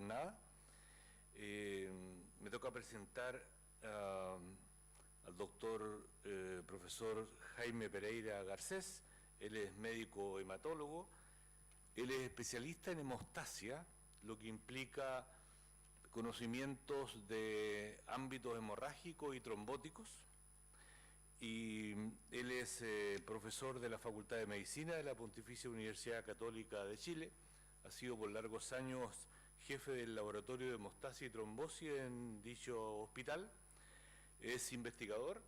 jornada. Me toca presentar al doctor profesor Jaime Pereira Garcés. Él es médico hematólogo, él es especialista en hemostasia, lo que implica conocimientos de ámbitos hemorrágicos y trombóticos, y él es profesor de la Facultad de Medicina de la Pontificia Universidad Católica de Chile. Ha sido por largos años jefe del laboratorio de hemostasia y trombosis en dicho hospital. Es investigador,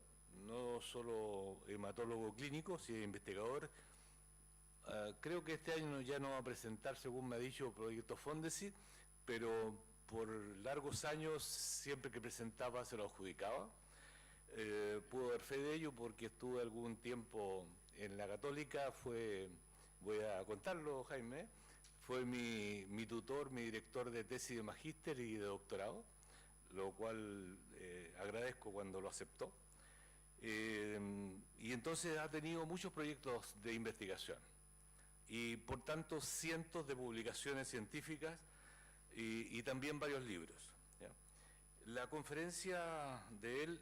no solo hematólogo clínico, sino investigador. Creo que este año ya no va a presentar, según me ha dicho, Proyecto Fondesit, pero por largos años, siempre que presentaba, se lo adjudicaba. Puedo dar fe de ello porque estuve algún tiempo en la Católica, voy a contarlo, Jaime, fue mi tutor, mi director de tesis de magíster y de doctorado, lo cual agradezco cuando lo aceptó. Y entonces ha tenido muchos proyectos de investigación y por tanto cientos de publicaciones científicas y también varios libros, ¿ya? La conferencia de él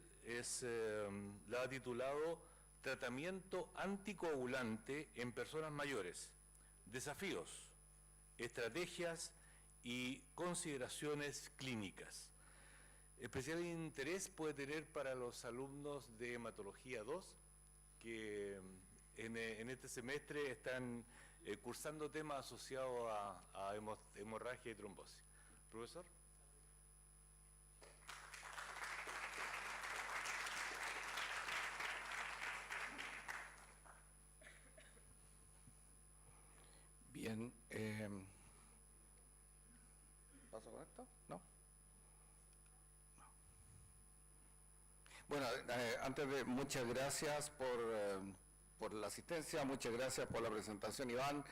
la ha titulado Tratamiento anticoagulante en personas mayores, desafíos, estrategias y consideraciones clínicas. Especial interés puede tener para los alumnos de Hematología 2, que en este semestre están cursando temas asociados a hemorragia y trombosis. Profesor. Bien, ¿paso con esto? ¿No? No. Bueno, antes de, muchas gracias por la asistencia, muchas gracias por la presentación, Iván.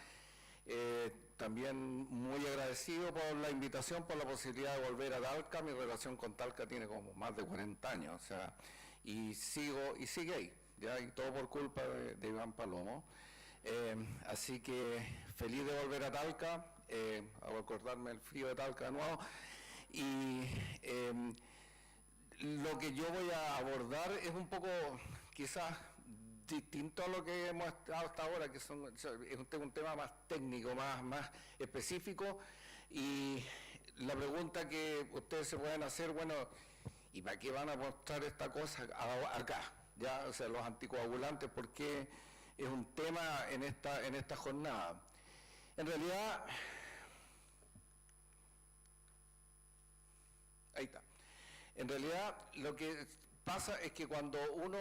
También muy agradecido por la invitación, por la posibilidad de volver a Talca. Mi relación con Talca tiene como más de 40 años, o sea, y sigue ahí, ya, y todo por culpa de Iván Palomo. Así que feliz de volver a Talca, a acordarme el frío de Talca de nuevo. Y lo que yo voy a abordar es un poco quizás distinto a lo que hemos estado hasta ahora, que es un tema más técnico, más específico, y la pregunta que ustedes se pueden hacer, bueno, ¿y para qué van a mostrar esta cosa acá? Ya, o sea, los anticoagulantes, ¿por qué es un tema en esta jornada? En realidad, ahí está. En realidad, lo que pasa es que cuando uno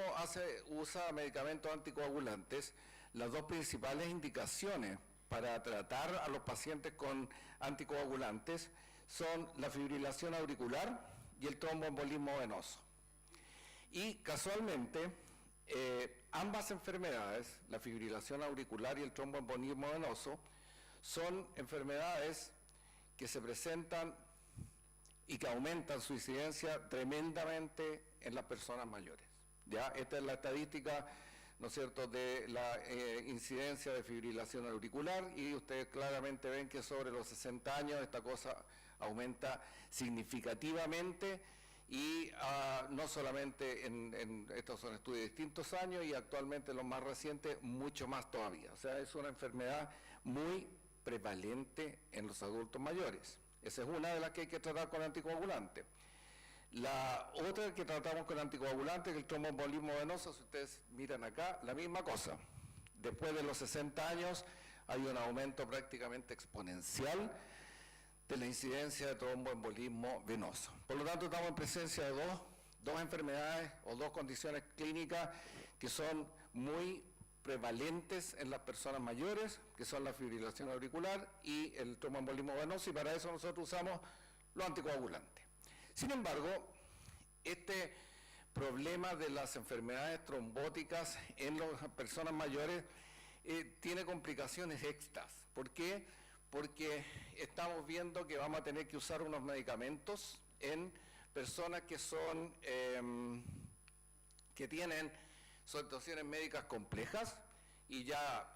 usa medicamentos anticoagulantes, las dos principales indicaciones para tratar a los pacientes con anticoagulantes son la fibrilación auricular y el tromboembolismo venoso. Y casualmente, ambas enfermedades, la fibrilación auricular y el tromboembolismo venoso, son enfermedades que se presentan y que aumentan su incidencia tremendamente en las personas mayores. ¿Ya? Esta es la estadística, ¿no es cierto?, de la incidencia de fibrilación auricular, y ustedes claramente ven que sobre los 60 años esta cosa aumenta significativamente, y no solamente estos son estudios de distintos años, y actualmente los más recientes mucho más todavía. O sea, es una enfermedad muy prevalente en los adultos mayores. Esa es una de las que hay que tratar con anticoagulantes. La otra que tratamos con anticoagulantes es el tromboembolismo venoso. Si ustedes miran acá, la misma cosa. Después de los 60 años hay un aumento prácticamente exponencial de la incidencia de tromboembolismo venoso. Por lo tanto, estamos en presencia de dos enfermedades o dos condiciones clínicas que son muy prevalentes en las personas mayores, que son la fibrilación auricular y el tromboembolismo venoso, y para eso nosotros usamos los anticoagulantes. Sin embargo, este problema de las enfermedades trombóticas en las personas mayores tiene complicaciones extras. ¿Por qué? Porque estamos viendo que vamos a tener que usar unos medicamentos en personas que son que tienen situaciones médicas complejas, y ya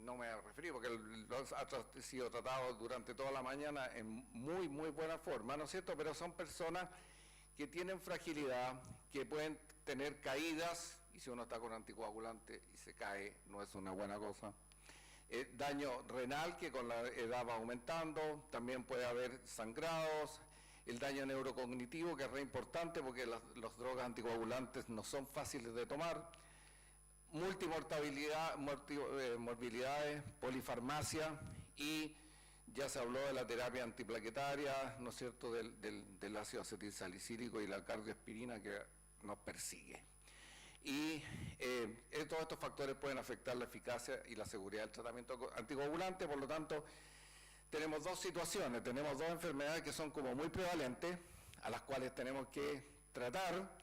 no me referí porque ha sido tratado durante toda la mañana en muy, muy buena forma, ¿no es cierto? Pero son personas que tienen fragilidad, que pueden tener caídas, y si uno está con anticoagulante y se cae, no es una buena cosa. Daño renal, que con la edad va aumentando, también puede haber sangrados, el daño neurocognitivo, que es re importante porque las drogas anticoagulantes no son fáciles de tomar, multimortalidad, morbilidades, polifarmacia, y ya se habló de la terapia antiplaquetaria, ¿no es cierto?, del ácido acetilsalicílico y la cardioaspirina que nos persigue. Y todos estos factores pueden afectar la eficacia y la seguridad del tratamiento anticoagulante. Por lo tanto, tenemos dos situaciones, tenemos dos enfermedades que son como muy prevalentes, a las cuales tenemos que tratar,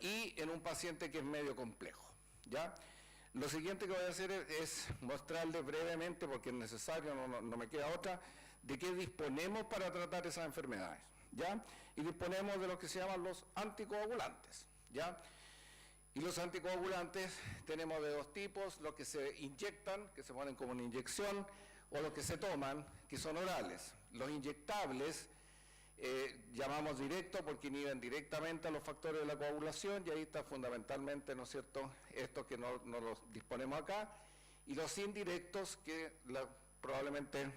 y en un paciente que es medio complejo, ¿ya? Lo siguiente que voy a hacer es mostrarles brevemente, porque es necesario, no me queda otra, de qué disponemos para tratar esas enfermedades, ¿ya? Y disponemos de lo que se llaman los anticoagulantes, ¿ya? Y los anticoagulantes tenemos de dos tipos: los que se inyectan, que se ponen como una inyección, o los que se toman, que son orales. Los inyectables llamamos directo porque inhiben directamente a los factores de la coagulación, y ahí está fundamentalmente, ¿no es cierto?, estos que no los disponemos acá, y los indirectos que probablemente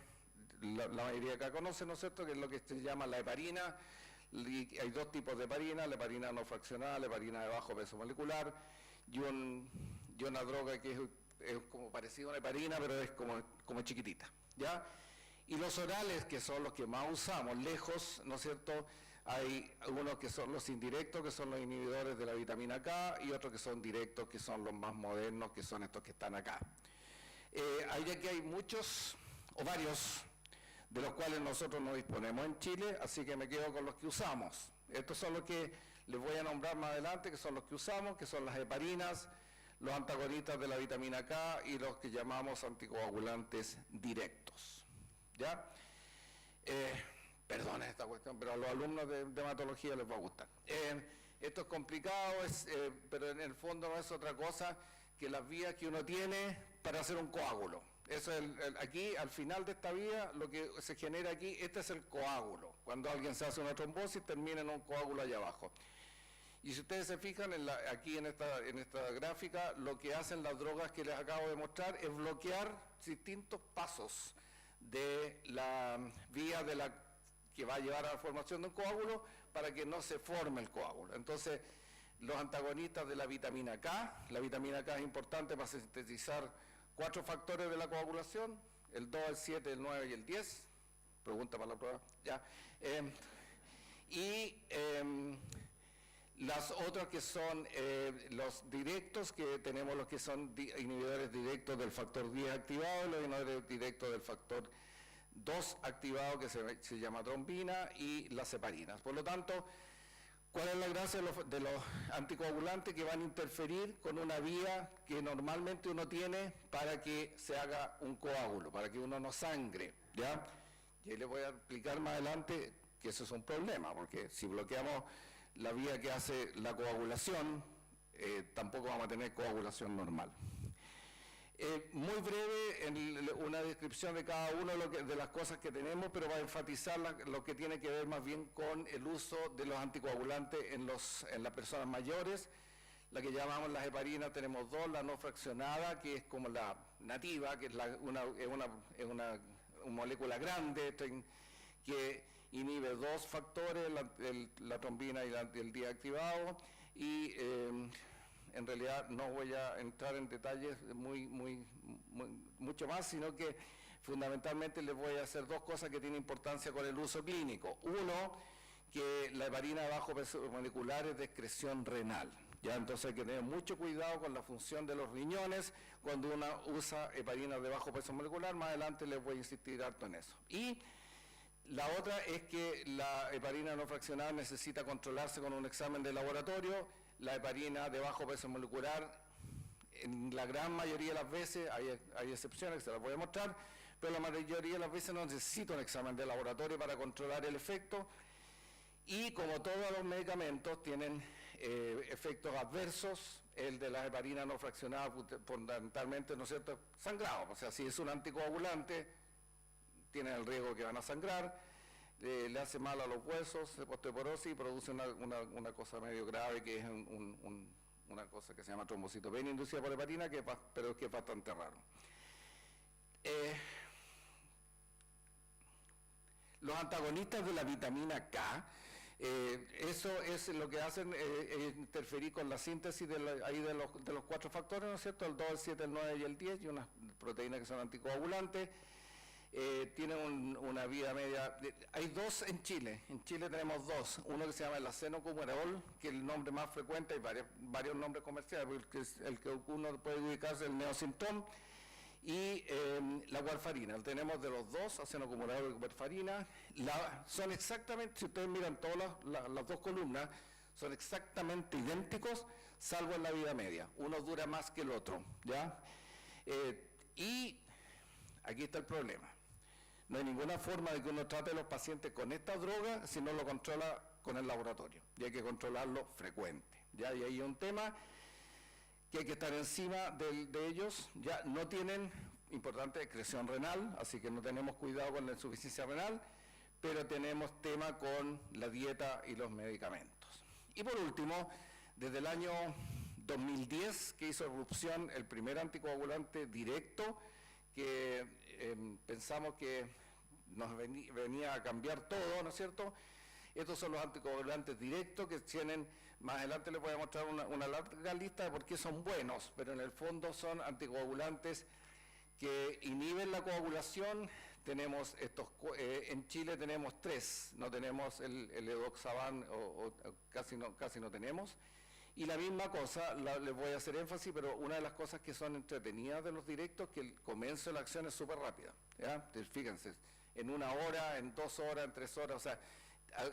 la mayoría acá conoce, ¿no es cierto?, que es lo que se llama la heparina. Y hay dos tipos de heparina: la heparina no fraccionada, la heparina de bajo peso molecular, y una droga que es como parecida a una heparina, pero es como chiquitita, ¿ya? Y los orales, que son los que más usamos, lejos, ¿no es cierto? Hay unos que son los indirectos, que son los inhibidores de la vitamina K, y otros que son directos, que son los más modernos, que son estos que están acá. Aquí hay muchos, o varios, de los cuales nosotros no disponemos en Chile, así que me quedo con los que usamos. Estos son los que les voy a nombrar más adelante, que son los que usamos, que son las heparinas, los antagonistas de la vitamina K y los que llamamos anticoagulantes directos, ¿ya? Perdón esta cuestión, pero a los alumnos de hematología les va a gustar. Esto es complicado, pero en el fondo no es otra cosa que las vías que uno tiene para hacer un coágulo. Eso es aquí, al final de esta vía, lo que se genera aquí, este es el coágulo. Cuando alguien se hace una trombosis, termina en un coágulo allá abajo. Y si ustedes se fijan aquí en esta gráfica, lo que hacen las drogas que les acabo de mostrar es bloquear distintos pasos de la vía que va a llevar a la formación de un coágulo para que no se forme el coágulo. Entonces, los antagonistas de la vitamina K es importante para sintetizar 4 factores de la coagulación: el 2, el 7, el 9 y el 10. Pregunta para la prueba. Ya. Las otras que son los directos, que tenemos los que son inhibidores directos del factor 10 activado, y los inhibidores directos del factor 2 activado, que se llama trombina, y las heparinas. Por lo tanto, ¿cuál es la gracia de los anticoagulantes? Que van a interferir con una vía que normalmente uno tiene para que se haga un coágulo, para que uno no sangre, ¿ya? Y ahí les voy a explicar más adelante que eso es un problema, porque si bloqueamos la vía que hace la coagulación, tampoco vamos a tener coagulación normal. Muy breve, una descripción de cada una de las cosas que tenemos, pero va a enfatizar lo que tiene que ver más bien con el uso de los anticoagulantes en las personas mayores. La que llamamos las heparinas, tenemos dos: la no fraccionada, que es como la nativa, que es una molécula grande, que inhibe 2 factores, la trombina y el DIA activado, y en realidad no voy a entrar en detalles mucho más, sino que fundamentalmente les voy a hacer 2 cosas que tienen importancia con el uso clínico. Uno, que la heparina de bajo peso molecular es de excreción renal, ¿ya? Entonces hay que tener mucho cuidado con la función de los riñones cuando uno usa heparinas de bajo peso molecular. Más adelante les voy a insistir harto en eso. Y la otra es que la heparina no fraccionada necesita controlarse con un examen de laboratorio. La heparina de bajo peso molecular, en la gran mayoría de las veces, hay excepciones que se las voy a mostrar, pero la mayoría de las veces no necesita un examen de laboratorio para controlar el efecto. Y como todos los medicamentos tienen efectos adversos. El de la heparina no fraccionada, fundamentalmente, ¿no es cierto?, sangrado. O sea, si es un anticoagulante, tienen el riesgo que van a sangrar, le hace mal a los huesos, osteoporosis, y produce una cosa medio grave, que es una cosa que se llama trombocitopenia inducida por heparina, pero que es bastante raro. Los antagonistas de la vitamina K, eso es lo que hacen, interferir con la síntesis de los 4 factores, ¿no es cierto?, el 2, el 7, el 9 y el 10, y unas proteínas que son anticoagulantes. Tienen una vida media, hay 2 en Chile tenemos 2, uno que se llama el acenocumarol, que es el nombre más frecuente, hay varios nombres comerciales, porque el que uno puede ubicarse es el neosintom, y la warfarina. Tenemos de los 2, acenocumarol y warfarina, son exactamente, si ustedes miran todas las 2 columnas, son exactamente idénticos, salvo en la vida media, uno dura más que el otro, ¿ya? Y aquí está el problema. No hay ninguna forma de que uno trate a los pacientes con esta droga si no lo controla con el laboratorio. Y hay que controlarlo frecuente. ¿Ya? Y ahí hay un tema que hay que estar encima de ellos. Ya no tienen, importante, excreción renal, así que no tenemos cuidado con la insuficiencia renal, pero tenemos tema con la dieta y los medicamentos. Y por último, desde el año 2010, que hizo irrupción el primer anticoagulante directo, que pensamos que nos venía a cambiar todo, ¿no es cierto? Estos son los anticoagulantes directos, que tienen, más adelante les voy a mostrar una larga lista de por qué son buenos, pero en el fondo son anticoagulantes que inhiben la coagulación. Tenemos en Chile tenemos 3, no tenemos el edoxaban, o casi no tenemos. Y la misma cosa, les voy a hacer énfasis, pero una de las cosas que son entretenidas de los directos, que el comienzo de la acción es súper rápida, ¿ya? Fíjense, en 1 hora, en 2 horas, en 3 horas, o sea,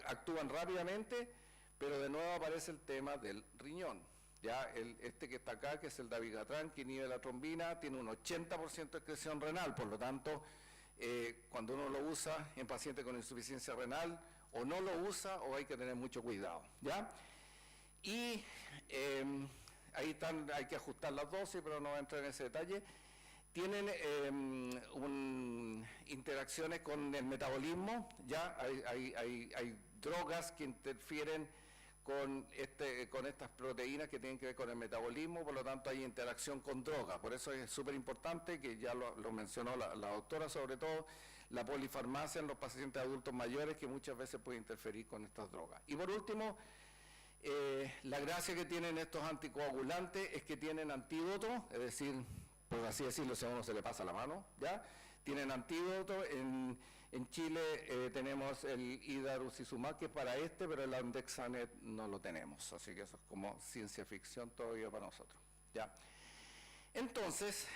actúan rápidamente, pero de nuevo aparece el tema del riñón, ¿ya? Este que está acá, que es el dabigatran, que inhibe la trombina, tiene un 80% de excreción renal, por lo tanto, cuando uno lo usa en pacientes con insuficiencia renal, o no lo usa o hay que tener mucho cuidado, ¿ya? Y ahí están, hay que ajustar las dosis, pero no voy a entrar en ese detalle. Tienen interacciones con el metabolismo, ya hay drogas que interfieren con estas proteínas que tienen que ver con el metabolismo, por lo tanto hay interacción con drogas. Por eso es súper importante, que ya lo mencionó la doctora, sobre todo la polifarmacia en los pacientes adultos mayores, que muchas veces puede interferir con estas drogas. Y por último, la gracia que tienen estos anticoagulantes es que tienen antídoto, es decir, por así decirlo, si a uno se le pasa la mano, ¿ya? Tienen antídoto. En Chile tenemos el idarucizumab, que es para pero el andexanet no lo tenemos, así que eso es como ciencia ficción todavía para nosotros, ¿ya? Entonces,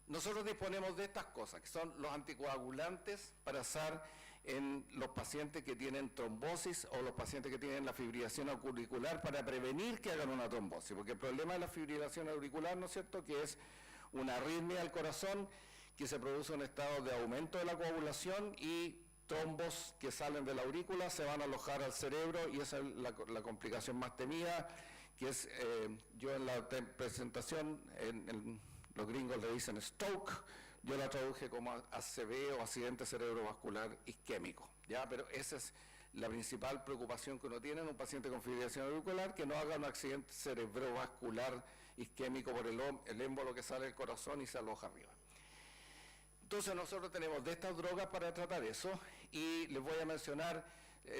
nosotros disponemos de estas cosas, que son los anticoagulantes para usar en los pacientes que tienen trombosis o los pacientes que tienen la fibrilación auricular, para prevenir que hagan una trombosis, porque el problema de la fibrilación auricular, ¿no es cierto?, que es una arritmia del corazón que se produce en estado de aumento de la coagulación, y trombos que salen de la aurícula se van a alojar al cerebro, y esa es la complicación más temida, que es, yo en la presentación, los gringos le dicen stroke, yo la traduje como ACV o accidente cerebrovascular isquémico, ¿ya? Pero esa es la principal preocupación que uno tiene en un paciente con fibrilación auricular, que no haga un accidente cerebrovascular isquémico por el émbolo que sale del corazón y se aloja arriba. Entonces nosotros tenemos de estas drogas para tratar eso, y les voy a mencionar,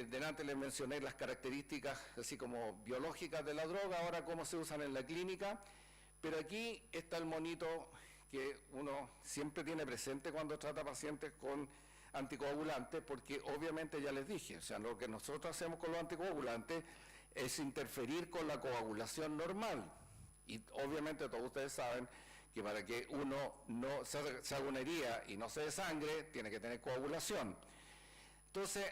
delante les mencioné las características así como biológicas de la droga, ahora cómo se usan en la clínica, pero aquí está el monito que uno siempre tiene presente cuando trata pacientes con anticoagulantes, porque obviamente ya les dije, o sea, lo que nosotros hacemos con los anticoagulantes es interferir con la coagulación normal, y obviamente todos ustedes saben que para que uno no se haga una herida y no se desangre, tiene que tener coagulación. Entonces,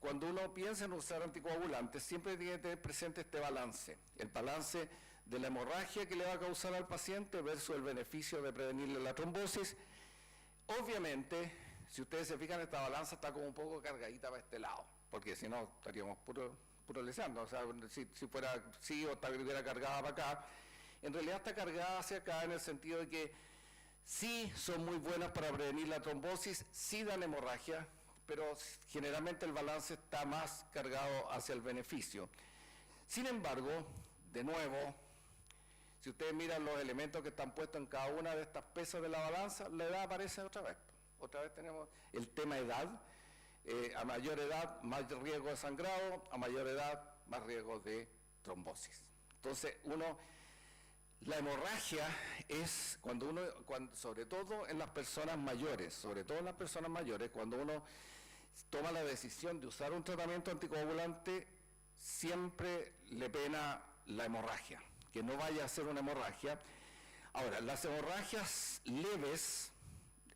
cuando uno piensa en usar anticoagulantes, siempre tiene que tener presente este balance, el balance de la hemorragia que le va a causar al paciente versus el beneficio de prevenirle la trombosis. Obviamente, si ustedes se fijan, esta balanza está como un poco cargadita para este lado, porque si no estaríamos puro puro leseando, o sea, si fuera sí o estuviera cargada para acá, en realidad está cargada hacia acá en el sentido de que sí son muy buenas para prevenir la trombosis, sí dan hemorragia, pero generalmente el balance está más cargado hacia el beneficio. Sin embargo, de nuevo, si ustedes miran los elementos que están puestos en cada una de estas pesas de la balanza, la edad aparece otra vez. Otra vez tenemos el tema edad. A mayor edad, más riesgo de sangrado, a mayor edad, más riesgo de trombosis. Entonces, la hemorragia es sobre todo en las personas mayores, cuando uno toma la decisión de usar un tratamiento anticoagulante, siempre le pena la hemorragia, que no vaya a ser una hemorragia. Ahora, las hemorragias leves,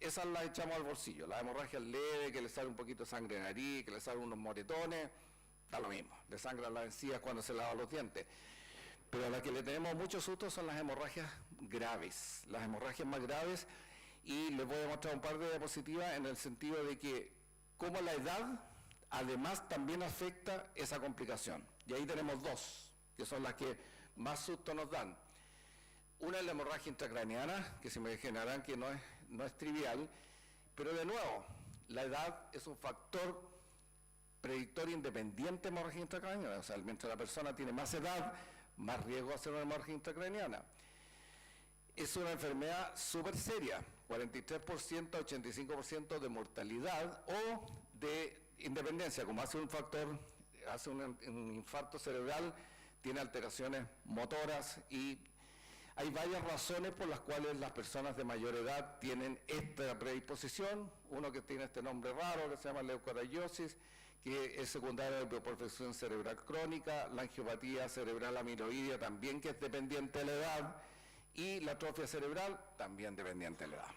esas las echamos al bolsillo. Las hemorragias leves, que le sale un poquito de sangre en la nariz, que le salen unos moretones, da lo mismo, le sangran las encías cuando se lava los dientes. Pero a las que le tenemos mucho susto son las hemorragias graves, las hemorragias más graves, y les voy a mostrar un par de diapositivas en el sentido de que cómo la edad además también afecta esa complicación. Y ahí tenemos dos, que son las que más susto nos dan. Una es la hemorragia intracraneana, que se me imaginarán que no es trivial, pero de nuevo, la edad es un factor predictor independiente de hemorragia intracraneana. O sea, mientras la persona tiene más edad, más riesgo de hacer una hemorragia intracraneana. Es una enfermedad súper seria, 43% a 85% de mortalidad o de independencia, como hace un infarto cerebral, tiene alteraciones motoras, y hay varias razones por las cuales las personas de mayor edad tienen esta predisposición. Uno que tiene este nombre raro que se llama leucocariosis, que es secundaria de hiperperfusión cerebral crónica, la angiopatía cerebral amiloidea también, que es dependiente de la edad, y la atrofia cerebral también dependiente de la edad.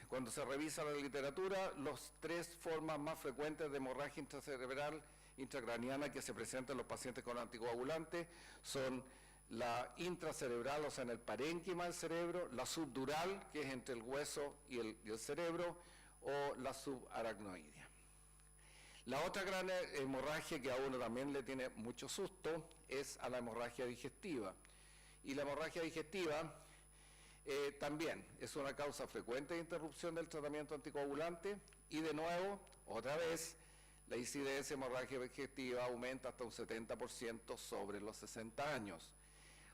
Cuando se revisa la literatura, las tres formas más frecuentes de hemorragia intracerebral intracraneana que se presentan en los pacientes con anticoagulantes son la intracerebral, o sea, en el parénquima del cerebro, la subdural, que es entre el hueso y el cerebro, o la subaracnoidea. La otra gran hemorragia que a uno también le tiene mucho susto es a la hemorragia digestiva. Y la hemorragia digestiva también es una causa frecuente de interrupción del tratamiento anticoagulante, y de nuevo, otra vez, la incidencia de hemorragia digestiva aumenta hasta un 70% sobre los 60 años.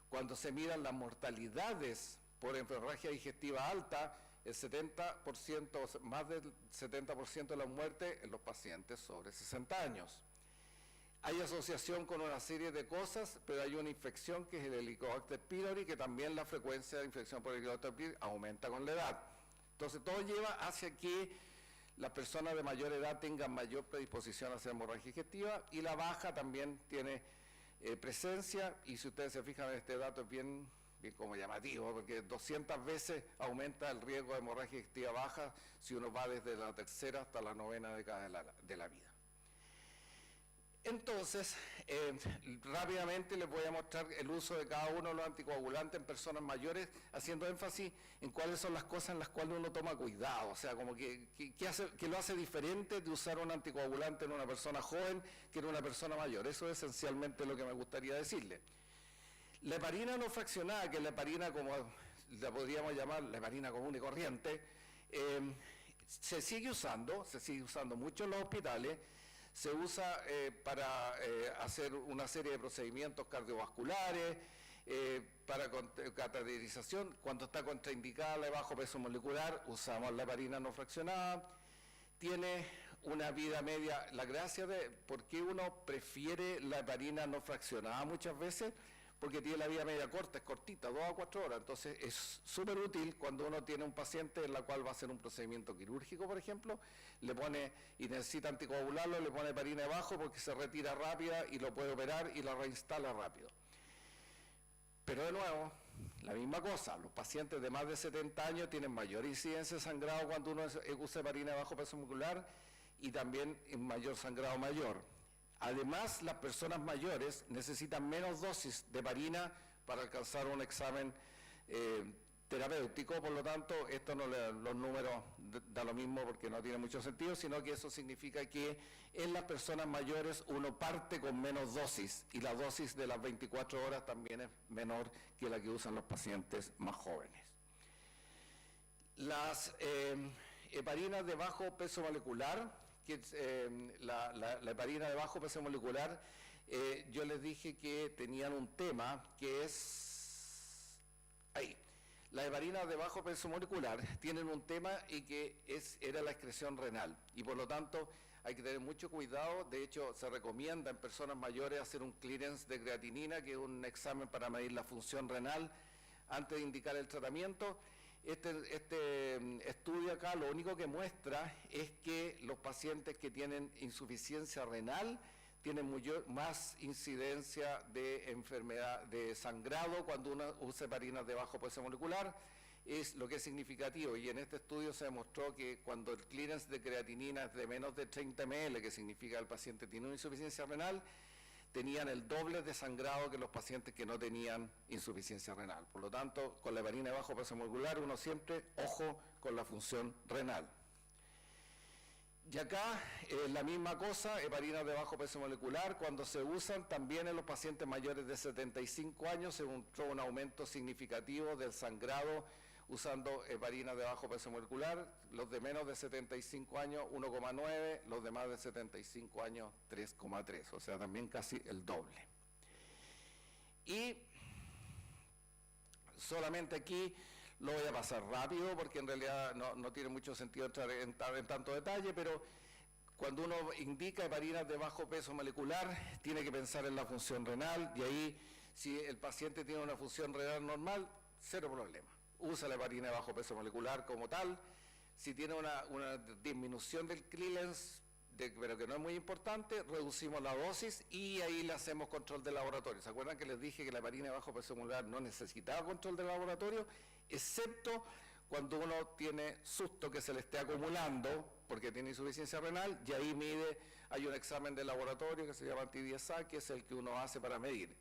Cuando se miran las mortalidades por hemorragia digestiva alta, el 70%, más del 70% de las muertes en los pacientes sobre 60 años. Hay asociación con una serie de cosas, pero hay una infección que es el Helicobacter pylori, que también la frecuencia de infección por Helicobacter pylori aumenta con la edad. Entonces todo lleva hacia que las personas de mayor edad tengan mayor predisposición a hacer hemorragia digestiva, y la baja también tiene presencia, y si ustedes se fijan en este dato es bien como llamativo, porque 200 veces aumenta el riesgo de hemorragia digestiva baja si uno va desde la tercera hasta la 9ª década de la vida. Entonces, rápidamente les voy a mostrar el uso de cada uno de los anticoagulantes en personas mayores, haciendo énfasis en cuáles son las cosas en las cuales uno toma cuidado, o sea, como que lo hace diferente de usar un anticoagulante en una persona joven que en una persona mayor. Eso es esencialmente lo que me gustaría decirle. La heparina no fraccionada, que es la heparina como la podríamos llamar la heparina común y corriente, se sigue usando mucho en los hospitales. Se usa para hacer una serie de procedimientos cardiovasculares, para cateterización. Cuando está contraindicada la de bajo peso molecular, usamos la heparina no fraccionada. Tiene una vida media. La gracia de por qué uno prefiere la heparina no fraccionada muchas veces, porque tiene la vida media corta, es cortita, 2 a 4 horas. Entonces es súper útil cuando uno tiene un paciente en la cual va a hacer un procedimiento quirúrgico, por ejemplo, le pone y necesita anticoagularlo, le pone heparina debajo porque se retira rápida y lo puede operar y la reinstala rápido. Pero de nuevo, la misma cosa, los pacientes de más de 70 años tienen mayor incidencia de sangrado cuando uno usa heparina de bajo peso molecular, y también en mayor sangrado mayor. Además, las personas mayores necesitan menos dosis de heparina para alcanzar un examen terapéutico, por lo tanto, esto no los números da lo mismo porque no tiene mucho sentido, sino que eso significa que en las personas mayores uno parte con menos dosis y la dosis de las 24 horas también es menor que la que usan los pacientes más jóvenes. Las heparinas de bajo peso molecular, que es, la heparina de bajo peso molecular, yo les dije que tenían un tema que es ahí. Las heparinas de bajo peso molecular tienen un tema y que era la excreción renal y por lo tanto hay que tener mucho cuidado. De hecho, se recomienda en personas mayores hacer un clearance de creatinina, que es un examen para medir la función renal antes de indicar el tratamiento. Este estudio acá lo único que muestra es que los pacientes que tienen insuficiencia renal tienen más incidencia de enfermedad de sangrado cuando uno usa heparinas de bajo peso molecular, es lo que es significativo, y en este estudio se demostró que cuando el clearance de creatinina es de menos de 30 ml, que significa que el paciente tiene una insuficiencia renal, tenían el doble de sangrado que los pacientes que no tenían insuficiencia renal. Por lo tanto, con la heparina de bajo peso molecular uno siempre, ojo con la función renal. Y acá la misma cosa, heparinas de bajo peso molecular, cuando se usan también en los pacientes mayores de 75 años, se encontró un aumento significativo del sangrado usando heparinas de bajo peso molecular, los de menos de 75 años 1,9, los de más de 75 años 3,3, o sea, también casi el doble. Y solamente aquí lo voy a pasar rápido porque en realidad no tiene mucho sentido entrar en tanto detalle, pero cuando uno indica heparinas de bajo peso molecular, tiene que pensar en la función renal, y ahí, si el paciente tiene una función renal normal, cero problema. Usa la heparina de bajo peso molecular como tal. Si tiene una disminución del clearance, pero que no es muy importante, reducimos la dosis y ahí le hacemos control de laboratorio. ¿Se acuerdan que les dije que la heparina de bajo peso molecular no necesitaba control de laboratorio? Excepto cuando uno tiene susto que se le esté acumulando porque tiene insuficiencia renal, y ahí hay un examen de laboratorio que se llama anti-DSA, que es el que uno hace para medir.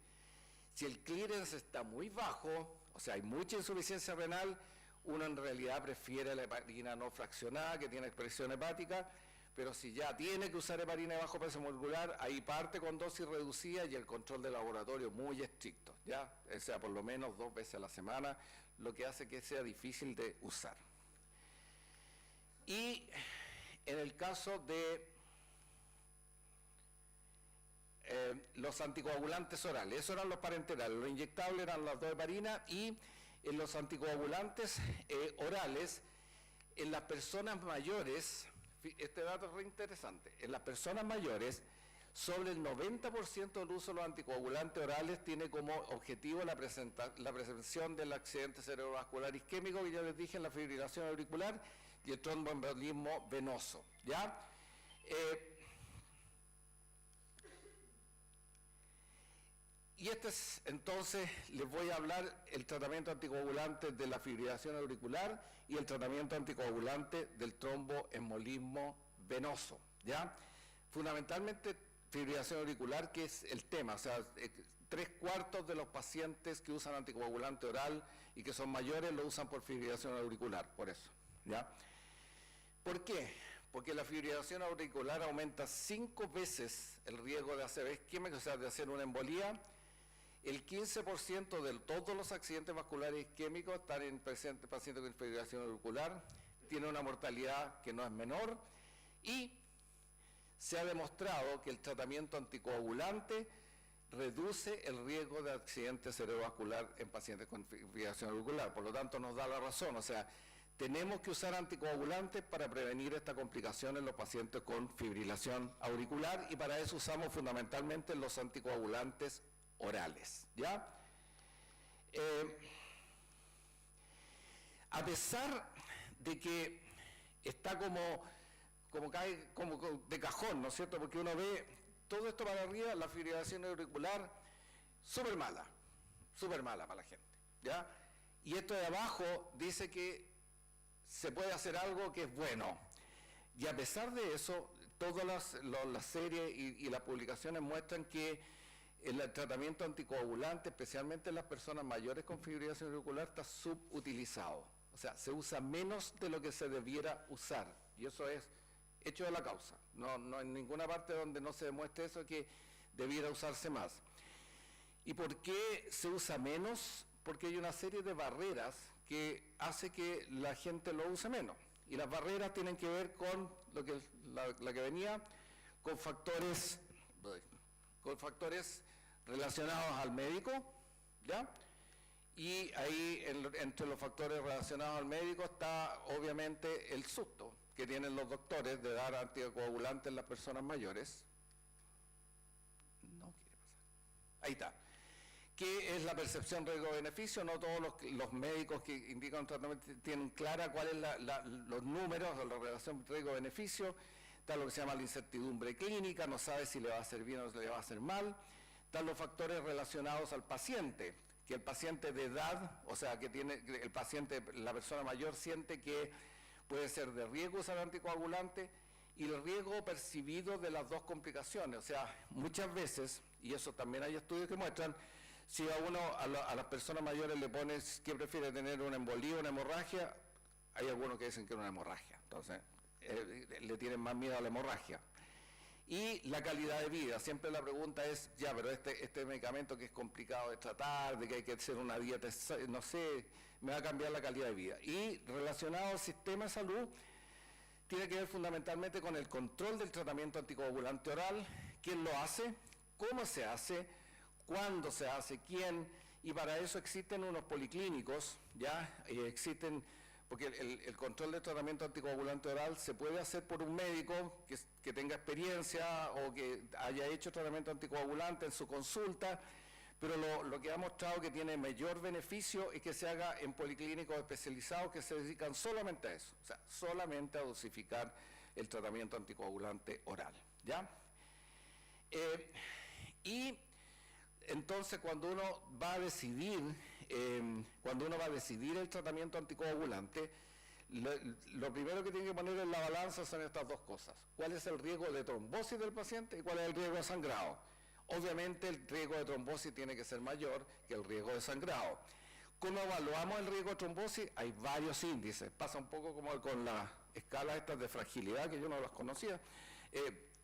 Si el clearance está muy bajo, o sea, hay mucha insuficiencia renal, uno en realidad prefiere la heparina no fraccionada, que tiene expresión hepática, pero si ya tiene que usar heparina de bajo peso molecular, ahí parte con dosis reducida y el control de laboratorio muy estricto, ¿ya? O sea, por lo menos 2 veces a la semana, lo que hace que sea difícil de usar. Y en el caso de los anticoagulantes orales, esos eran los parenterales, los inyectables eran las 2 heparinas, y en los anticoagulantes orales, en las personas mayores, este dato es re interesante, en las personas mayores, sobre el 90% del uso de los anticoagulantes orales tiene como objetivo la prevención del accidente cerebrovascular isquémico, que ya les dije, en la fibrilación auricular y el tromboembolismo venoso, ¿ya? Y entonces, les voy a hablar el tratamiento anticoagulante de la fibrilación auricular y el tratamiento anticoagulante del tromboembolismo venoso, ¿ya? Fundamentalmente, fibrilación auricular, que es el tema, o sea, 3/4 de los pacientes que usan anticoagulante oral y que son mayores lo usan por fibrilación auricular, por eso, ¿ya? ¿Por qué? Porque la fibrilación auricular aumenta 5 veces el riesgo de ACV isquémica, o sea, de hacer una embolía. El 15% de todos los accidentes vasculares isquémicos están en pacientes con fibrilación auricular, tiene una mortalidad que no es menor, y se ha demostrado que el tratamiento anticoagulante reduce el riesgo de accidente cerebrovascular en pacientes con fibrilación auricular. Por lo tanto, nos da la razón, o sea, tenemos que usar anticoagulantes para prevenir esta complicación en los pacientes con fibrilación auricular, y para eso usamos fundamentalmente los anticoagulantes orales, ¿ya? A pesar de que está como cae como de cajón, ¿no es cierto? Porque uno ve todo esto para arriba, la fibrilación auricular, súper mala para la gente, ¿ya? Y esto de abajo dice que se puede hacer algo que es bueno. Y a pesar de eso, todas las series y las publicaciones muestran que el tratamiento anticoagulante, especialmente en las personas mayores con fibrilación auricular, está subutilizado. O sea, se usa menos de lo que se debiera usar. Y eso es hecho de la causa. No en ninguna parte donde no se demuestre eso que debiera usarse más. ¿Y por qué se usa menos? Porque hay una serie de barreras que hace que la gente lo use menos. Y las barreras tienen que ver con lo que la que venía, con factores relacionados al médico, ¿ya? Y ahí entre los factores relacionados al médico está obviamente el susto que tienen los doctores de dar anticoagulantes en las personas mayores. No quiere pasar. Ahí está. ¿Qué es la percepción riesgo-beneficio? No todos los médicos que indican un tratamiento tienen clara cuáles son los números o la relación riesgo-beneficio. Está lo que se llama la incertidumbre clínica, no sabe si le va a hacer bien o si le va a hacer mal. Están los factores relacionados al paciente, que el paciente de edad, o sea, el paciente, la persona mayor siente que puede ser de riesgo usar anticoagulante, y el riesgo percibido de las dos complicaciones. O sea, muchas veces, y eso también hay estudios que muestran, si a las personas mayores le pones que prefiere tener una embolía o una hemorragia, hay algunos que dicen que es una hemorragia. Entonces, le tienen más miedo a la hemorragia. Y la calidad de vida. Siempre la pregunta es, ya, pero este medicamento que es complicado de tratar, de que hay que hacer una dieta, no sé, me va a cambiar la calidad de vida. Y relacionado al sistema de salud, tiene que ver fundamentalmente con el control del tratamiento anticoagulante oral, quién lo hace, cómo se hace, cuándo se hace, quién, y para eso existen unos policlínicos, ¿ya? Existen, porque el control del tratamiento anticoagulante oral se puede hacer por un médico que tenga experiencia o que haya hecho tratamiento anticoagulante en su consulta, pero lo que ha mostrado que tiene mayor beneficio es que se haga en policlínicos especializados que se dedican solamente a eso, o sea, solamente a dosificar el tratamiento anticoagulante oral, ¿ya? Y entonces cuando uno va a decidir el tratamiento anticoagulante, lo primero que tiene que poner en la balanza son estas dos cosas. ¿Cuál es el riesgo de trombosis del paciente y cuál es el riesgo de sangrado? Obviamente el riesgo de trombosis tiene que ser mayor que el riesgo de sangrado. ¿Cómo evaluamos el riesgo de trombosis? Hay varios índices. Pasa un poco como con las escalas estas de fragilidad, que yo no las conocía,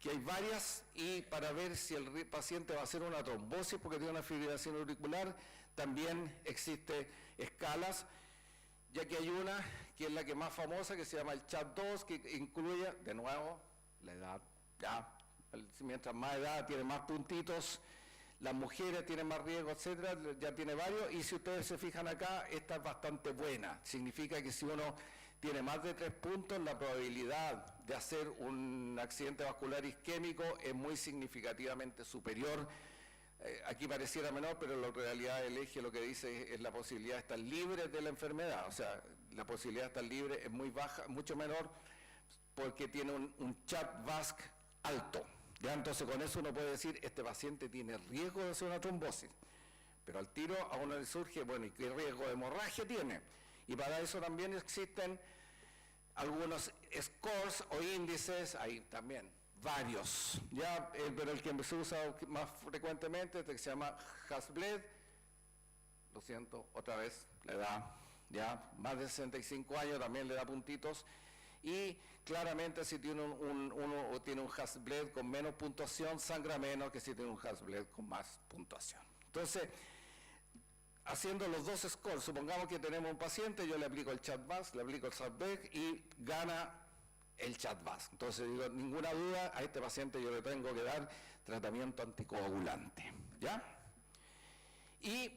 que hay varias, y para ver si el paciente va a hacer una trombosis porque tiene una fibrilación auricular, también existe escalas, ya que hay una que es la que más famosa, que se llama el CHAD-2, que incluye, de nuevo, la edad, ya, mientras más edad tiene más puntitos, las mujeres tienen más riesgo, etcétera, ya tiene varios, y si ustedes se fijan acá, esta es bastante buena, significa que si uno tiene más de 3 puntos, la probabilidad de hacer un accidente vascular isquémico es muy significativamente superior. Aquí pareciera menor, pero la realidad del eje lo que dice es la posibilidad de estar libre de la enfermedad. O sea, la posibilidad de estar libre es muy baja, mucho menor, porque tiene un CHAD-VASc alto. ¿Ya? Entonces con eso uno puede decir, este paciente tiene riesgo de hacer una trombosis. Pero al tiro a uno le surge, bueno, ¿y qué riesgo de hemorragia tiene? Y para eso también existen algunos scores o índices, hay también varios, ya, pero el que se usa más frecuentemente es el que se llama Hasbled, lo siento, otra vez, la edad, ya, más de 65 años también le da puntitos, y claramente si tiene uno tiene un Hasbled con menos puntuación, sangra menos que si tiene un Hasbled con más puntuación. Entonces, haciendo los dos scores, supongamos que tenemos un paciente, yo le aplico el CHAD-VASc, le aplico el Hasbled y gana el CHAD-VASc. Entonces digo, ninguna duda, a este paciente yo le tengo que dar tratamiento anticoagulante, ¿ya? Y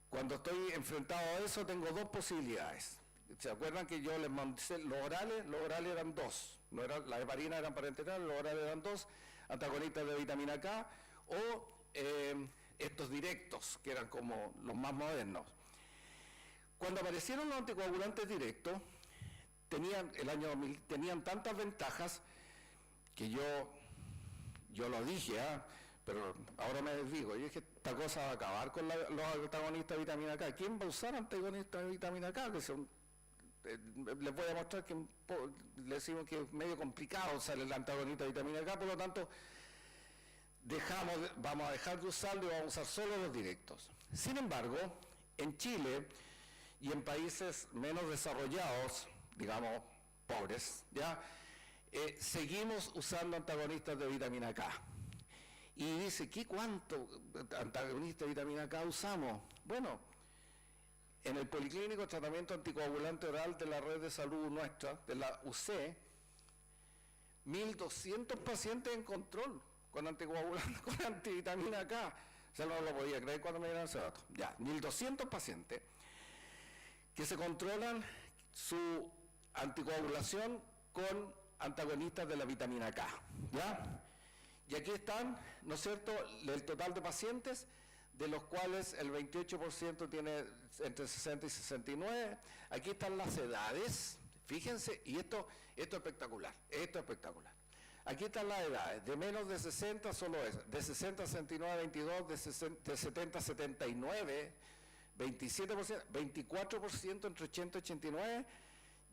cuando estoy enfrentado a eso tengo dos posibilidades. ¿Se acuerdan que yo les mandé los orales eran dos, no era, las heparinas eran parenterales, los orales eran dos, antagonistas de vitamina K o estos directos, que eran como los más modernos. Cuando aparecieron los anticoagulantes directos, tenían tantas ventajas que yo lo dije, pero ahora me desdigo. Yo dije, esta cosa va a acabar con los antagonistas de vitamina K. ¿Quién va a usar antagonistas de vitamina K? Que son, les voy a mostrar que le decimos que es medio complicado usar el antagonista de vitamina K, por lo tanto, vamos a dejar de usarlo y vamos a usar solo los directos. Sin embargo, en Chile y en países menos desarrollados, digamos, pobres, ¿ya? Seguimos usando antagonistas de vitamina K. Y dice, ¿cuánto antagonistas de vitamina K usamos? Bueno, en el Policlínico Tratamiento Anticoagulante Oral de la Red de Salud nuestra, de la UC, 1.200 pacientes en control con anticoagulantes, con antivitamina K. O sea, no lo podía creer cuando me dieron ese dato. Ya, 1.200 pacientes que se controlan su anticoagulación con antagonistas de la vitamina K, ¿ya? Y aquí están, ¿no es cierto?, el total de pacientes, de los cuales el 28% tiene entre 60 y 69. Aquí están las edades, fíjense, y esto es espectacular, Aquí están las edades, de menos de 60 solo es, de 60 a 69, 22, de 70 a 79, 27%, 24% entre 80 y 89,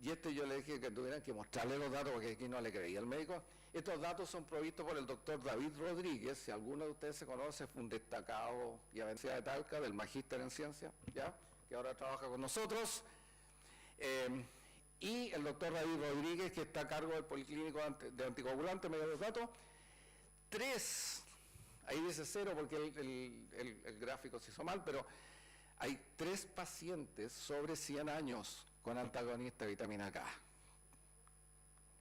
y yo le dije que tuvieran que mostrarle los datos porque aquí no le creía al médico. Estos datos son provistos por el doctor David Rodríguez, si alguno de ustedes se conoce, fue un destacado y Universidad de Talca, del magíster en ciencia, ¿ya? Que ahora trabaja con nosotros. Y el doctor David Rodríguez, que está a cargo del Policlínico de Anticoagulante, me dio los datos. 3, ahí dice 0 porque el gráfico se hizo mal, pero hay 3 pacientes sobre 100 años con antagonista de vitamina K.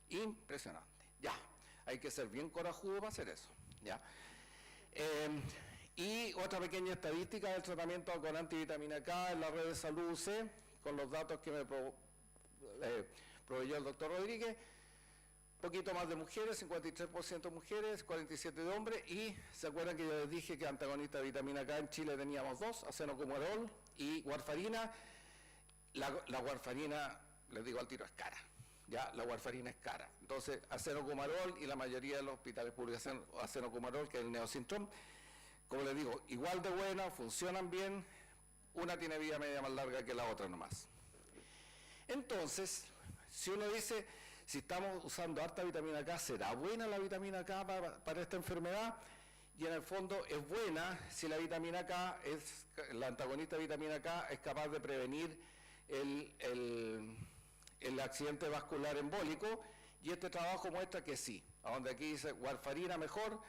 Impresionante. Ya, hay que ser bien corajudo para hacer eso. Ya. Y otra pequeña estadística del tratamiento con antivitamina K en la red de salud UC, con los datos que me proveyó el doctor Rodríguez. Poquito más de mujeres, 53% mujeres, 47% de hombres, y se acuerdan que yo les dije que antagonista de vitamina K en Chile teníamos 2, acenocumarol y warfarina. La warfarina, les digo al tiro, es cara. Ya, la warfarina es cara. Entonces, acenocumarol, y la mayoría de los hospitales públicos hacen acenocumarol, que es el neosintrón, como les digo, igual de buena, funcionan bien, una tiene vida media más larga que la otra nomás. Entonces, si uno dice, si estamos usando harta vitamina K, ¿será buena la vitamina K para esta enfermedad? Y en el fondo es buena si la vitamina K, la antagonista de vitamina K es capaz de prevenir el accidente vascular embólico, y este trabajo muestra que sí. A donde aquí dice warfarina mejor,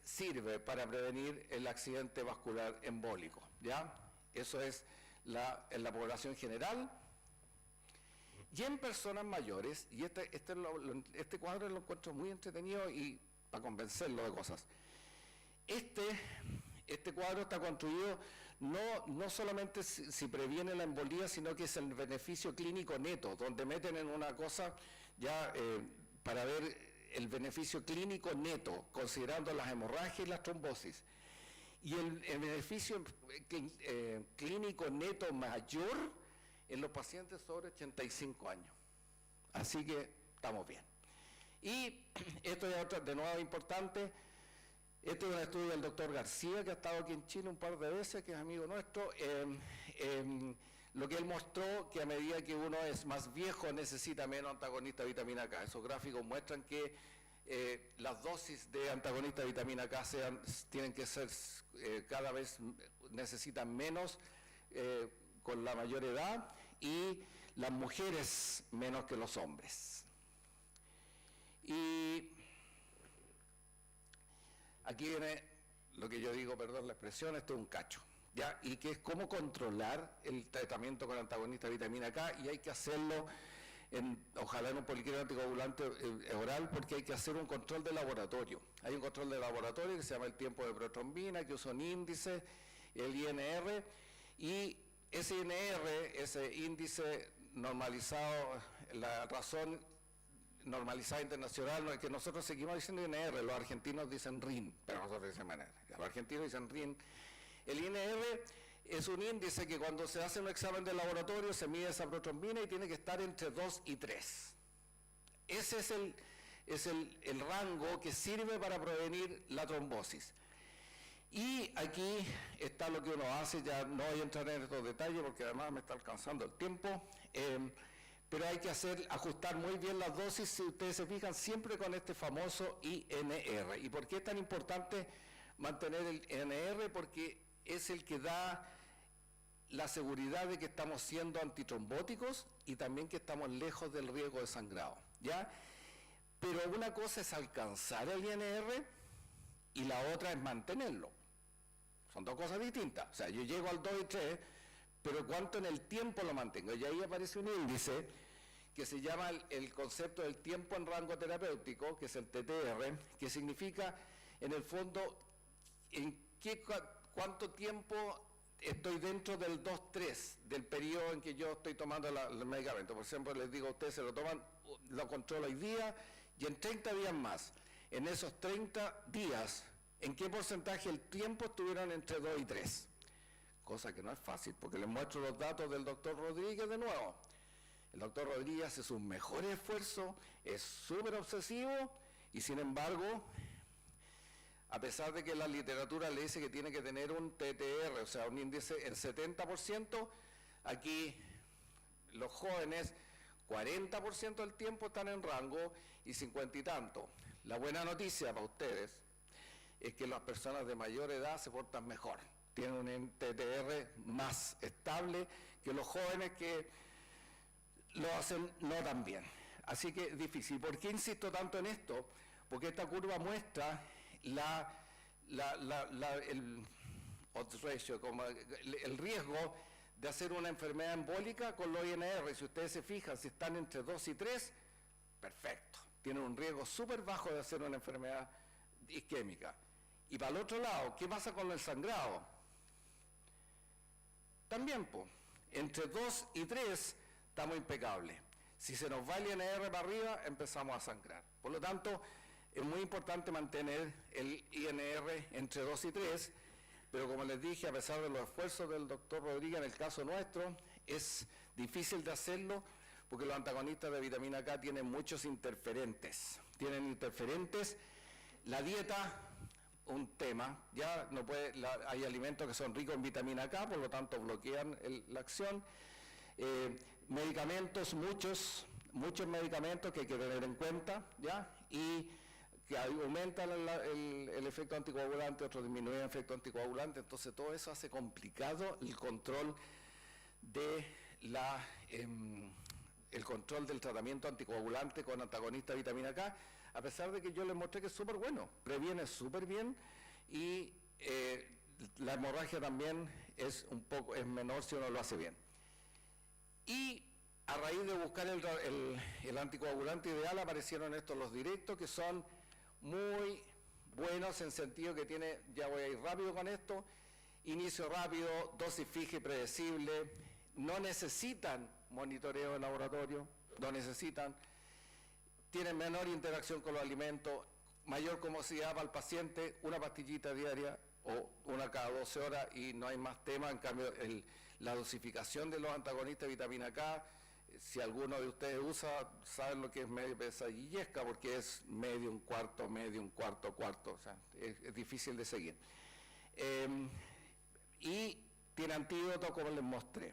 sirve para prevenir el accidente vascular embólico, ¿ya? Eso es en la población general. Y en personas mayores, y este cuadro lo encuentro muy entretenido y para convencerlo de cosas. Este cuadro está construido no solamente si previene la embolía, sino que es el beneficio clínico neto, donde meten en una cosa ya para ver el beneficio clínico neto, considerando las hemorragias y las trombosis. Y el beneficio clínico neto mayor en los pacientes sobre 85 años. Así que estamos bien. Y esto es de nuevo importante. Este es un estudio del doctor García, que ha estado aquí en Chile un par de veces, que es amigo nuestro. Lo que él mostró, que a medida que uno es más viejo necesita menos antagonista de vitamina K. Esos gráficos muestran que las dosis de antagonista de vitamina K tienen que ser cada vez necesitan menos con la mayor edad, y las mujeres menos que los hombres. Y aquí viene lo que yo digo, perdón la expresión, esto es un cacho, ¿ya? Y que es cómo controlar el tratamiento con antagonista de vitamina K, y hay que hacerlo ojalá en un policlínico anticoagulante oral, porque hay que hacer un control de laboratorio. Hay un control de laboratorio que se llama el tiempo de protrombina, que usa un índice, el INR, y ese INR, ese índice normalizado, la razón normalizada internacional, no es que nosotros seguimos diciendo INR, los argentinos dicen RIN, pero nosotros decimos INR, los argentinos dicen RIN. El INR es un índice que cuando se hace un examen de laboratorio se mide esa protrombina y tiene que estar entre 2 y 3. Ese es el rango que sirve para prevenir la trombosis. Y aquí está lo que uno hace, ya no voy a entrar en estos detalles porque además me está alcanzando el tiempo, pero hay que ajustar muy bien las dosis, si ustedes se fijan, siempre con este famoso INR. ¿Y por qué es tan importante mantener el INR? Porque es el que da la seguridad de que estamos siendo antitrombóticos y también que estamos lejos del riesgo de sangrado, ¿ya? Pero una cosa es alcanzar el INR y la otra es mantenerlo. Son dos cosas distintas. O sea, yo llego al 2 y 3, pero ¿cuánto en el tiempo lo mantengo? Y ahí aparece un índice que se llama el concepto del tiempo en rango terapéutico, que es el TTR, que significa, en el fondo, cuánto tiempo estoy dentro del 2-3, del periodo en que yo estoy tomando el medicamento. Por ejemplo, les digo a ustedes, se lo toman, lo controlo hoy día, y en 30 días más. En esos 30 días, ¿en qué porcentaje el tiempo estuvieron entre 2 y 3? Cosa que no es fácil, porque les muestro los datos del doctor Rodríguez de nuevo. El doctor Rodríguez hace sus mejores esfuerzos, es súper obsesivo, y sin embargo, a pesar de que la literatura le dice que tiene que tener un TTR, o sea, un índice en 70%, aquí los jóvenes 40% del tiempo están en rango y 50 y tanto. La buena noticia para ustedes es que las personas de mayor edad se portan mejor, tienen un TTR más estable que los jóvenes que lo hacen no tan bien. Así que es difícil. ¿Por qué insisto tanto en esto? Porque esta curva muestra el odds ratio, como el riesgo de hacer una enfermedad embólica con los INR. Si ustedes se fijan, si están entre 2 y 3, perfecto. Tienen un riesgo súper bajo de hacer una enfermedad isquémica. Y para el otro lado, ¿qué pasa con el sangrado? También, pues, entre 2 y 3 estamos impecables. Si se nos va el INR para arriba, empezamos a sangrar. Por lo tanto, es muy importante mantener el INR entre 2 y 3, pero como les dije, a pesar de los esfuerzos del doctor Rodríguez, en el caso nuestro, es difícil de hacerlo porque los antagonistas de vitamina K tienen muchos interferentes. La dieta, un tema, ya no puede, hay alimentos que son ricos en vitamina K, por lo tanto bloquean la acción. Medicamentos, muchos medicamentos que hay que tener en cuenta, ¿ya? Y que aumentan el efecto anticoagulante, otros disminuyen el efecto anticoagulante, entonces todo eso hace complicado el control el control del tratamiento anticoagulante con antagonista de vitamina K, a pesar de que yo les mostré que es súper bueno, previene súper bien y la hemorragia también es menor si uno lo hace bien. Y a raíz de buscar el anticoagulante ideal aparecieron estos, los directos, que son muy buenos en sentido que tiene, ya voy a ir rápido con esto, inicio rápido, dosis fija y predecible, no necesitan monitoreo de laboratorio, tienen menor interacción con los alimentos, mayor comodidad para el paciente, una pastillita diaria o una cada 12 horas y no hay más tema. En cambio, la dosificación de los antagonistas de vitamina K, si alguno de ustedes usa, saben lo que es medio pesadillesca, porque es medio, un cuarto, o sea, es difícil de seguir. Y tiene antídoto, como les mostré.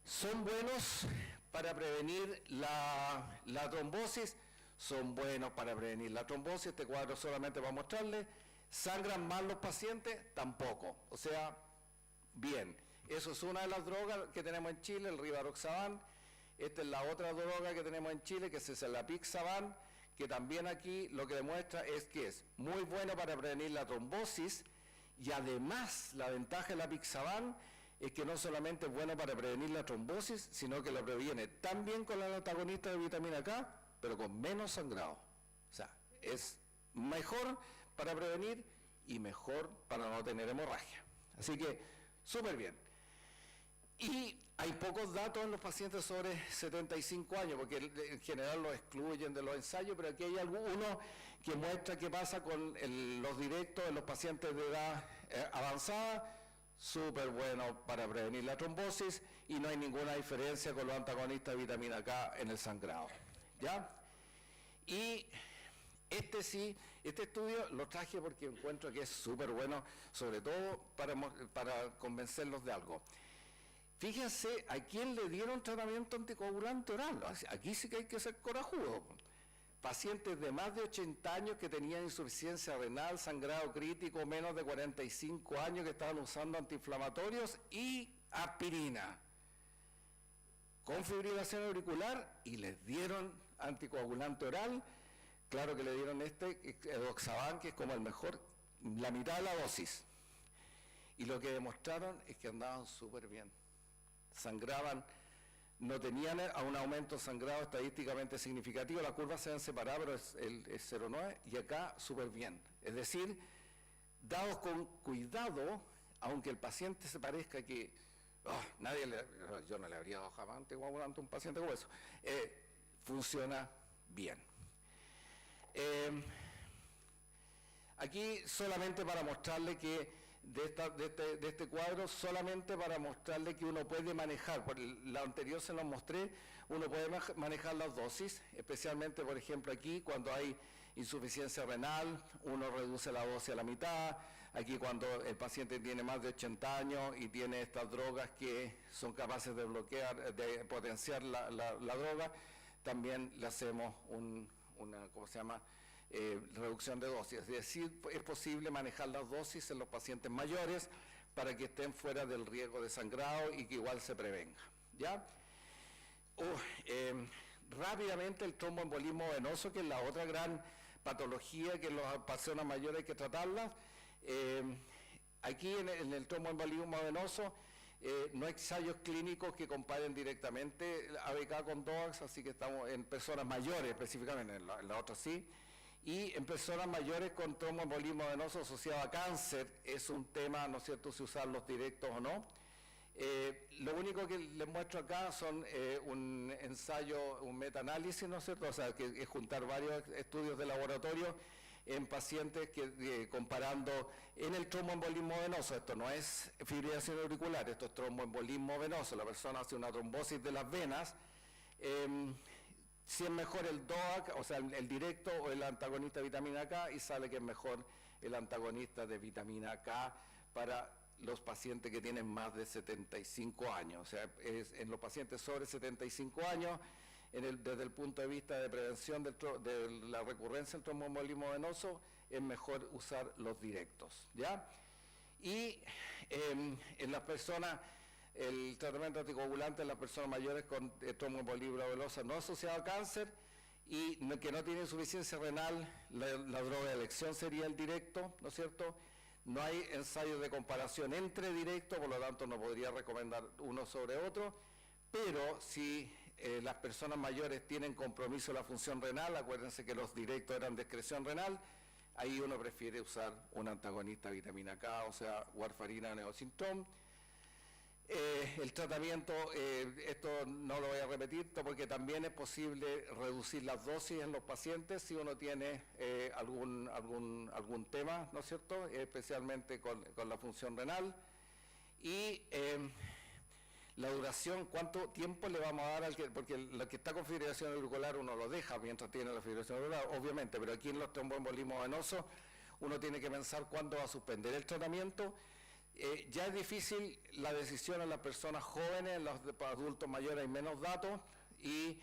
Son buenos para prevenir la trombosis, este cuadro solamente para mostrarles. ¿Sangran más los pacientes? Tampoco, o sea, bien. Eso es una de las drogas que tenemos en Chile, el Rivaroxaban. Esta es la otra droga que tenemos en Chile, que es el Apixaban, que también aquí lo que demuestra es que es muy bueno para prevenir la trombosis, y además la ventaja del Apixaban es que no solamente es bueno para prevenir la trombosis, sino que lo previene también con el antagonista de vitamina K, pero con menos sangrado. O sea, es mejor para prevenir y mejor para no tener hemorragia. Así que, súper bien. Y hay pocos datos en los pacientes sobre 75 años, porque en general los excluyen de los ensayos, pero aquí hay uno que muestra qué pasa con los directos en los pacientes de edad avanzada, súper bueno para prevenir la trombosis y no hay ninguna diferencia con los antagonistas de vitamina K en el sangrado, ¿ya? Y este estudio lo traje porque encuentro que es súper bueno, sobre todo para convencerlos de algo. Fíjense a quién le dieron tratamiento anticoagulante oral. Aquí sí que hay que ser corajudo. Pacientes de más de 80 años que tenían insuficiencia renal, sangrado crítico, menos de 45 años que estaban usando antiinflamatorios y aspirina, con fibrilación auricular, y les dieron anticoagulante oral. Claro que le dieron Edoxaban, que es como el mejor, la mitad de la dosis. Y lo que demostraron es que andaban súper bien. Sangraban, no tenían un aumento sangrado estadísticamente significativo, la curva se han separado, pero es 0,9, y acá súper bien. Es decir, dados con cuidado, aunque el paciente se parezca que yo no le habría dado jamás anticoagulante a un paciente como eso, funciona bien. Aquí solamente para mostrarle que de este cuadro, solamente para mostrarle que uno puede manejar, por la anterior se los mostré, uno puede manejar las dosis, especialmente por ejemplo aquí cuando hay insuficiencia renal, uno reduce la dosis a la mitad. Aquí cuando el paciente tiene más de 80 años y tiene estas drogas que son capaces de bloquear, de potenciar la droga, también le hacemos una reducción de dosis. Es decir, es posible manejar las dosis en los pacientes mayores para que estén fuera del riesgo de sangrado y que igual se prevenga. ¿Ya? Rápidamente el tromboembolismo venoso, que es la otra gran patología que en las personas mayores hay que tratarla. Aquí en el tromboembolismo venoso no hay ensayos clínicos que comparen directamente ABK con DOAC, así que estamos en personas mayores específicamente, en la otra sí. Y en personas mayores con tromboembolismo venoso asociado a cáncer es un tema, ¿no es cierto?, si usarlos directos o no. Lo único que les muestro acá son un ensayo, un metaanálisis, ¿no es cierto?, o sea, que es juntar varios estudios de laboratorio en pacientes que comparando en el tromboembolismo venoso. Esto no es fibrilación auricular, esto es tromboembolismo venoso. La persona hace una trombosis de las venas. Si es mejor el DOAC, o sea, el directo o el antagonista de vitamina K, y sale que es mejor el antagonista de vitamina K para los pacientes que tienen más de 75 años. O sea, en los pacientes sobre 75 años, desde el punto de vista de prevención de la recurrencia del tromboembolismo venoso, es mejor usar los directos, ¿ya? Y en las personas, el tratamiento anticoagulante en las personas mayores con tromboembolismo venoso no asociado a cáncer y que no tienen insuficiencia renal, la droga de elección sería el directo, ¿no es cierto? No hay ensayos de comparación entre directos, por lo tanto no podría recomendar uno sobre otro, pero si las personas mayores tienen compromiso de la función renal, acuérdense que los directos eran de excreción renal, ahí uno prefiere usar un antagonista de vitamina K, o sea, warfarina, neosintrom. El tratamiento, esto no lo voy a repetir, porque también es posible reducir las dosis en los pacientes si uno tiene algún tema, ¿no es cierto?, especialmente con la función renal. Y la duración, ¿cuánto tiempo le vamos a dar porque el que está con fibrilación auricular uno lo deja mientras tiene la fibrilación auricular, obviamente, pero aquí en los tromboembolismos venosos uno tiene que pensar cuándo va a suspender el tratamiento. Ya es difícil la decisión en las personas jóvenes, en los adultos mayores hay menos datos, y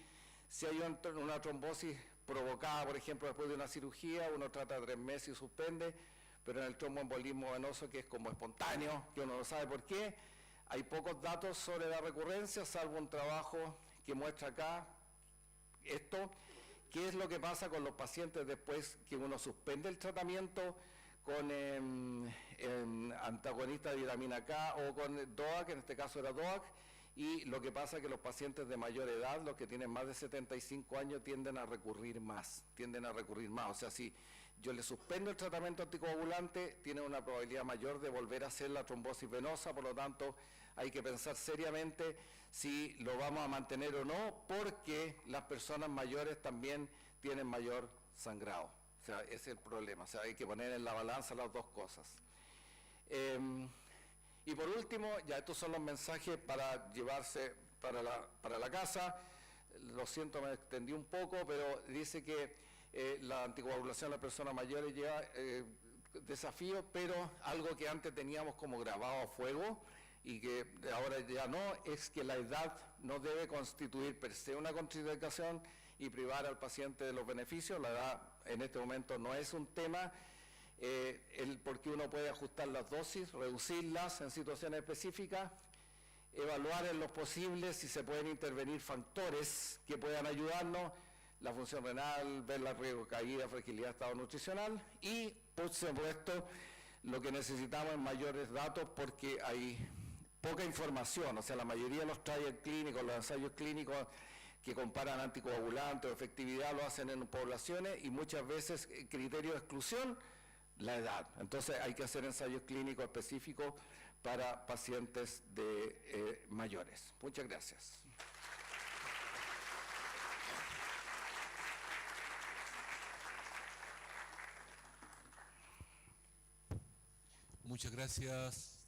si hay una trombosis provocada, por ejemplo, después de una cirugía, uno trata 3 meses y suspende, pero en el tromboembolismo venoso, que es como espontáneo, que uno no sabe por qué, hay pocos datos sobre la recurrencia, salvo un trabajo que muestra acá esto, qué es lo que pasa con los pacientes después que uno suspende el tratamiento con antagonista de vitamina K o con DOAC, en este caso era DOAC, y lo que pasa es que los pacientes de mayor edad, los que tienen más de 75 años, tienden a recurrir más. O sea, si yo le suspendo el tratamiento anticoagulante, tiene una probabilidad mayor de volver a hacer la trombosis venosa, por lo tanto hay que pensar seriamente si lo vamos a mantener o no, porque las personas mayores también tienen mayor sangrado. O sea, ese es el problema, o sea, hay que poner en la balanza las dos cosas. Y por último, ya estos son los mensajes para llevarse para la casa. Lo siento, me extendí un poco, pero dice que la anticoagulación de las personas mayores lleva desafíos, pero algo que antes teníamos como grabado a fuego y que ahora ya no, es que la edad no debe constituir per se una contraindicación y privar al paciente de los beneficios. La edad en este momento no es un tema, porque uno puede ajustar las dosis, reducirlas en situaciones específicas, evaluar en lo posible si se pueden intervenir factores que puedan ayudarnos, la función renal, ver la riesgo de caída, fragilidad, estado nutricional, y por supuesto lo que necesitamos es mayores datos porque hay poca información. O sea, la mayoría de los trials clínicos, los ensayos clínicos que comparan anticoagulantes o efectividad lo hacen en poblaciones y muchas veces criterio de exclusión, la edad. Entonces hay que hacer ensayos clínicos específicos para pacientes mayores. Muchas gracias. Muchas gracias,